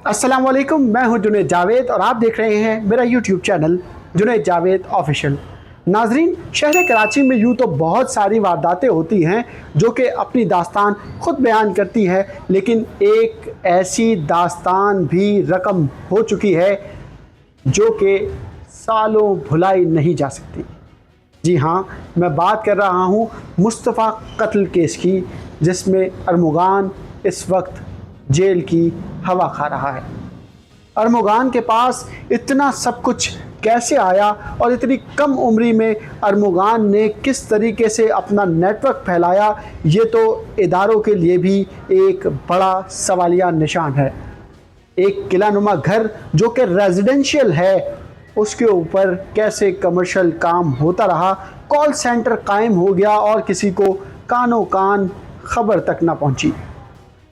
अस्सलाम वालेकुम, मैं हूं जुनैद जावेद और आप देख रहे हैं मेरा YouTube channel Junaid Javed official. नाजरीन, शहर कराची में यूँ तो बहुत सारी वारदातें होती हैं जो कि अपनी दास्तान ख़ुद बयान करती है, लेकिन एक ऐसी दास्तान भी रकम हो चुकी है जो कि सालों भुलाई नहीं जा सकती। जी हाँ, मैं बात कर रहा हूँ मुस्तफ़ा कत्ल केस की, जिसमें अरमुगान इस वक्त जेल की हवा खा रहा है। अरमुगान के पास इतना सब कुछ कैसे आया और इतनी कम उम्री में अरमुगान ने किस तरीके से अपना नेटवर्क फैलाया, ये तो इदारों के लिए भी एक बड़ा सवालिया निशान है। एक किलानुमा घर जो कि रेजिडेंशियल है, उसके ऊपर कैसे कमर्शियल काम होता रहा, कॉल सेंटर कायम हो गया और किसी को कानों कान खबर तक ना पहुंची।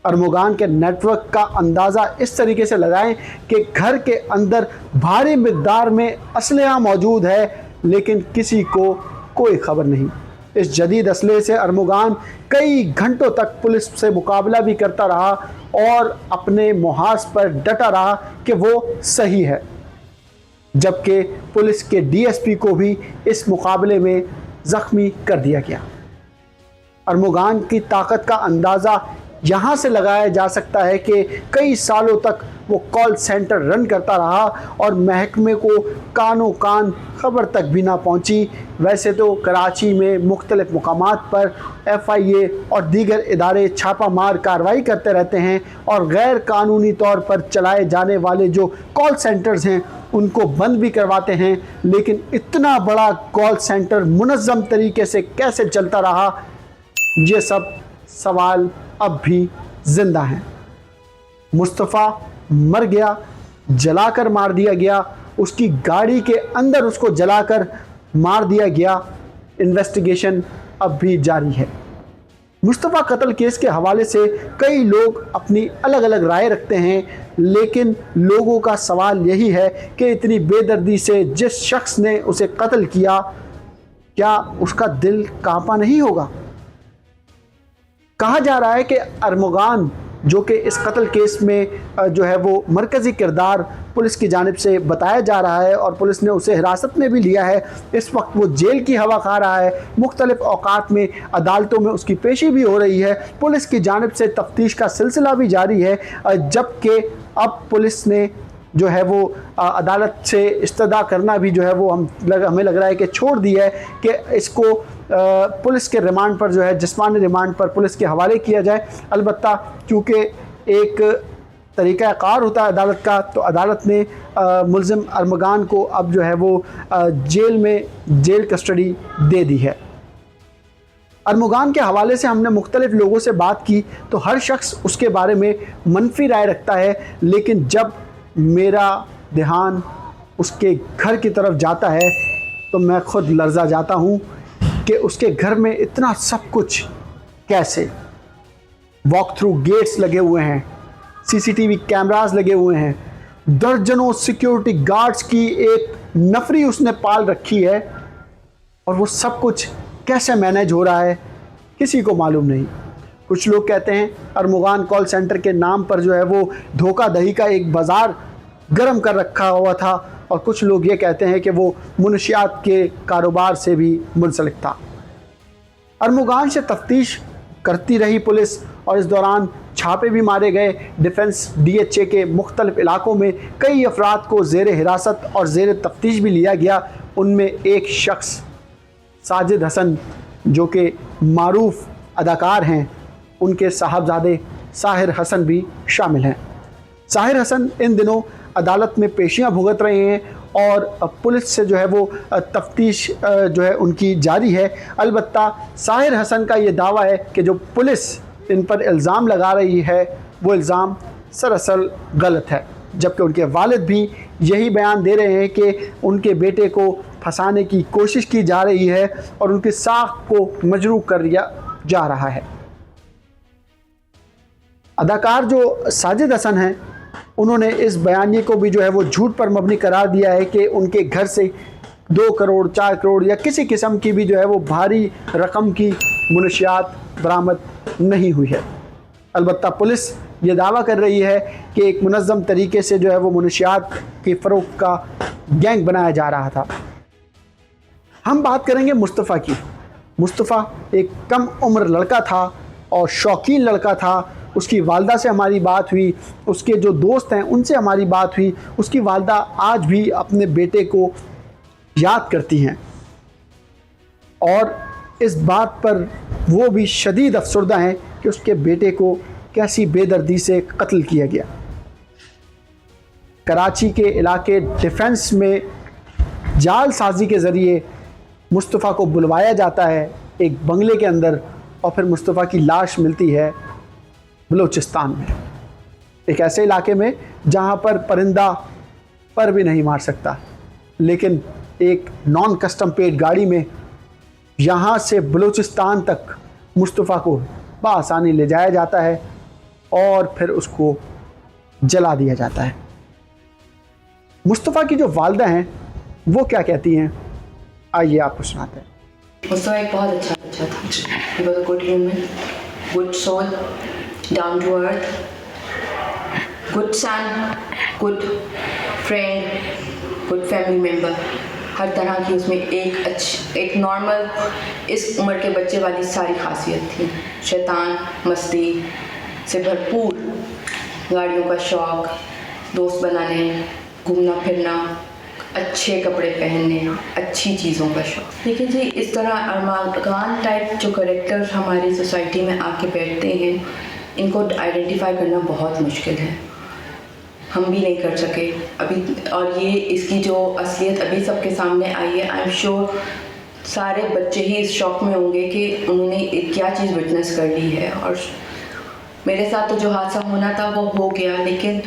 अरमुगान के नेटवर्क का अंदाज़ा इस तरीके से लगाएं कि घर के अंदर भारी मिकदार में असलहा मौजूद है, लेकिन किसी को कोई खबर नहीं। इस जदीद असलहे से अरमुगान कई घंटों तक पुलिस से मुकाबला भी करता रहा और अपने मुहाज पर डटा रहा कि वो सही है, जबकि पुलिस के डीएसपी को भी इस मुकाबले में ज़ख्मी कर दिया गया। अरमुगान की ताकत का अंदाज़ा यहाँ से लगाया जा सकता है कि कई सालों तक वो कॉल सेंटर रन करता रहा और महकमे को कानों कान खबर तक भी ना पहुँची। वैसे तो कराची में मुख्तलिफ मुकामात पर FIA और दीगर इदारे छापा मार कार्रवाई करते रहते हैं और गैर कानूनी तौर पर चलाए जाने वाले जो कॉल सेंटर्स हैं उनको बंद भी करवाते हैं, लेकिन इतना बड़ा कॉल सेंटर मुनज़्ज़म तरीके से कैसे चलता रहा, ये सब सवाल अब भी जिंदा हैं। मुस्तफ़ा मर गया, जलाकर मार दिया गया, उसकी गाड़ी के अंदर उसको जलाकर मार दिया गया। इन्वेस्टिगेशन अब भी जारी है। मुस्तफ़ा कत्ल केस के हवाले से कई लोग अपनी अलग अलग राय रखते हैं, लेकिन लोगों का सवाल यही है कि इतनी बेदर्दी से जिस शख्स ने उसे कत्ल किया, क्या उसका दिल कांपा नहीं होगा? कहा जा रहा है कि अरमुगान, जो कि इस कत्ल केस में जो है वो मरकज़ी किरदार पुलिस की जानिब से बताया जा रहा है और पुलिस ने उसे हिरासत में भी लिया है। इस वक्त वो जेल की हवा खा रहा है। मुख्तलिफ औकात में अदालतों में उसकी पेशी भी हो रही है। पुलिस की जानिब से तफ्तीश का सिलसिला भी जारी है, जबकि अब पुलिस ने जो है वो अदालत से इस्तदा करना भी जो है वो हमें लग रहा है कि छोड़ दिया है कि इसको पुलिस के रिमांड पर जो है जिस्मानी रिमांड पर पुलिस के हवाले किया जाए। अलबत्ता क्योंकि एक तरीक़ाकार होता है अदालत का, तो अदालत ने मुल्ज़िम अरमुगान को अब जो है वो जेल कस्टडी दे दी है। अरमुगान के हवाले से हमने मुख्तलिफ लोगों से बात की तो हर शख्स उसके बारे में मनफी राय रखता है, लेकिन जब मेरा ध्यान उसके घर की तरफ जाता है तो मैं खुद लर्ज़ा जाता हूँ कि उसके घर में इतना सब कुछ कैसे। वॉक थ्रू गेट्स लगे हुए हैं, CCTV कैमरास लगे हुए हैं, दर्जनों सिक्योरिटी गार्ड्स की एक नफरी उसने पाल रखी है, और वो सब कुछ कैसे मैनेज हो रहा है किसी को मालूम नहीं। कुछ लोग कहते हैं अरमुगान कॉल सेंटर के नाम पर जो है वो धोखाधड़ी का एक बाज़ार गर्म कर रखा हुआ था, और कुछ लोग ये कहते हैं कि वो मुनशियात के कारोबार से भी मुंसलिक था। अरमुगान से तफ्तीश करती रही पुलिस और इस दौरान छापे भी मारे गए। डिफेंस DHA के मुख्तलिफ इलाकों में कई अफराद को ज़ेर हिरासत और ज़ेर तफ्तीश भी लिया गया। उनमें एक शख्स साजिद हसन, जो कि मारूफ अदाकार हैं, उनके साहबजादे साहिर हसन भी शामिल हैं। साहिर हसन इन दिनों अदालत में पेशियां भुगत रहे हैं और पुलिस से जो है वो तफ्तीश जो है उनकी जारी है। अलबत्ता साहिर हसन का ये दावा है कि जो पुलिस इन पर इल्ज़ाम लगा रही है वो इल्ज़ाम सरासर गलत है, जबकि उनके वालिद भी यही बयान दे रहे हैं कि उनके बेटे को फंसाने की कोशिश की जा रही है और उनकी साख को मजरूह कर दिया जा रहा है। अदाकार जो साजिद हसन हैं, उन्होंने इस बयानी को भी जो है वो झूठ पर मबनी करार दिया है कि उनके घर से 2 करोड़ 4 करोड़ या किसी किस्म की भी जो है वो भारी रकम की मुनशियात बरामद नहीं हुई है। अलबत्ता पुलिस ये दावा कर रही है कि एक मुनज़्ज़म तरीके से जो है वो मनशियात के फ़रोग़ का गैंग बनाया जा रहा था। हम बात करेंगे मुस्तफ़ा की। मुस्तफ़ा एक कम उम्र लड़का था और शौकीन लड़का था। उसकी वालदा से हमारी बात हुई, उसके जो दोस्त हैं उनसे हमारी बात हुई। उसकी वालदा आज भी अपने बेटे को याद करती हैं और इस बात पर वो भी शदीद अफसरदा हैं कि उसके बेटे को कैसी बेदर्दी से कत्ल किया गया। कराची के इलाके डिफेंस में जालसाजी के ज़रिए मुस्तफ़ा को बुलवाया जाता है एक बंगले के अंदर और फिर मुस्तफ़ा की लाश मिलती है बलूचिस्तान में, एक ऐसे इलाके में जहाँ पर परिंदा पर भी नहीं मार सकता, लेकिन एक नॉन कस्टम पेड गाड़ी में यहाँ से बलूचिस्तान तक मुस्तफ़ा को बआसानी ले जाया जाता है और फिर उसको जला दिया जाता है। मुस्तफ़ा की जो वालदा हैं वो क्या कहती हैं, आइए आपको सुनाते हैं। मुस्तफ़ा एक बहुत अच्छा बच्चा था। He was a good human, good soul, down to earth, good son, good friend, good family member। हर तरह की उसमें एक नॉर्मल इस उम्र के बच्चे वाली सारी खासियत थी। शैतान मस्ती से भरपूर, गाड़ियों का शौक़, दोस्त बनाने, घूमना फिरना, अच्छे कपड़े पहनने, अच्छी चीज़ों का शौक़। लेकिन जी इस तरह अरमान खान टाइप जो करेक्टर हमारी सोसाइटी में आके बैठते हैं, इनको आइडेंटिफाई करना बहुत मुश्किल है। हम भी नहीं कर सके अभी, और ये इसकी जो असलियत अभी सबके सामने आई है, आई एम श्योर सारे बच्चे ही इस शौक़ में होंगे कि उन्होंने क्या चीज़ विटनेस कर ली है। और मेरे साथ तो जो हादसा होना था वो हो गया, लेकिन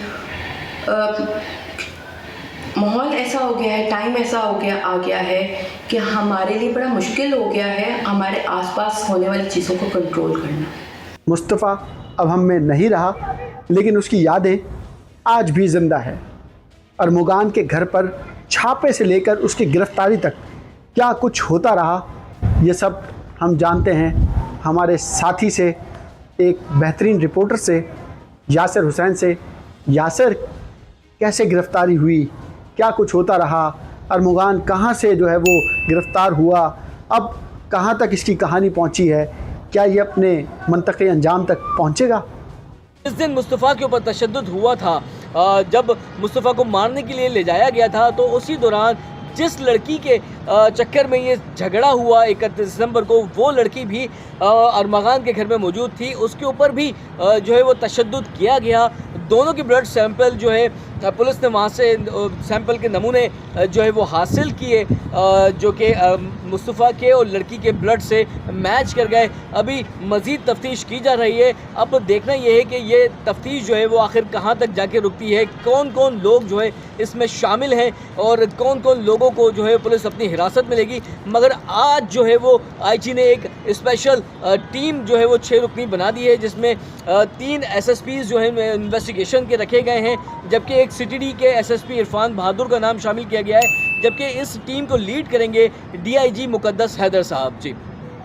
माहौल ऐसा हो गया है, टाइम ऐसा आ गया है कि हमारे लिए बड़ा मुश्किल हो गया है हमारे आसपास होने वाली चीज़ों को कंट्रोल करना। मुस्तफ़ा अब हम में नहीं रहा, लेकिन उसकी यादें आज भी ज़िंदा है। अरमुगान के घर पर छापे से लेकर उसकी गिरफ़्तारी तक क्या कुछ होता रहा, ये सब हम जानते हैं हमारे साथी से, एक बेहतरीन रिपोर्टर से, यासिर हुसैन से। यासिर, कैसे गिरफ़्तारी हुई, क्या कुछ होता रहा, अरमुगान कहाँ से जो है वो गिरफ़्तार हुआ, अब कहाँ तक इसकी कहानी पहुँची है, क्या ये अपने मंतक़ी अंजाम तक पहुँचेगा? इस दिन मुस्तफ़ा के ऊपर तशद्दुद हुआ था। जब मुस्तफ़ा को मारने के लिए ले जाया गया था तो उसी दौरान जिस लड़की के चक्कर में ये झगड़ा हुआ 31 दिसंबर को, वो लड़की भी अरमुगान के घर में मौजूद थी। उसके ऊपर भी जो है वो तशद्दुद किया गया। दोनों के ब्लड सैंपल जो है पुलिस ने वहाँ से सैंपल के नमूने जो है वो हासिल किए, जो कि मुस्तफ़ा के और लड़की के ब्लड से मैच कर गए। अभी मज़ीद तफ्तीश की जा रही है। अब देखना यह है कि ये तफ्तीश जो है वो आखिर कहाँ तक जाके रुकती है, कौन कौन लोग जो है इसमें शामिल हैं और कौन कौन लोगों को जो है पुलिस अपनी हिरासत में लेगी। मगर आज जो है वो आईजी ने एक स्पेशल टीम जो है वो 6 रुकनी बना दी है, जिसमें 3 SSPs जो है इन्वेस्टिगेशन के रखे गए हैं, जबकि एक CTD के SSP इरफान बहादुर का नाम शामिल किया गया है, जबकि इस टीम को लीड करेंगे DIG मुकद्दस हैदर साहब। जी।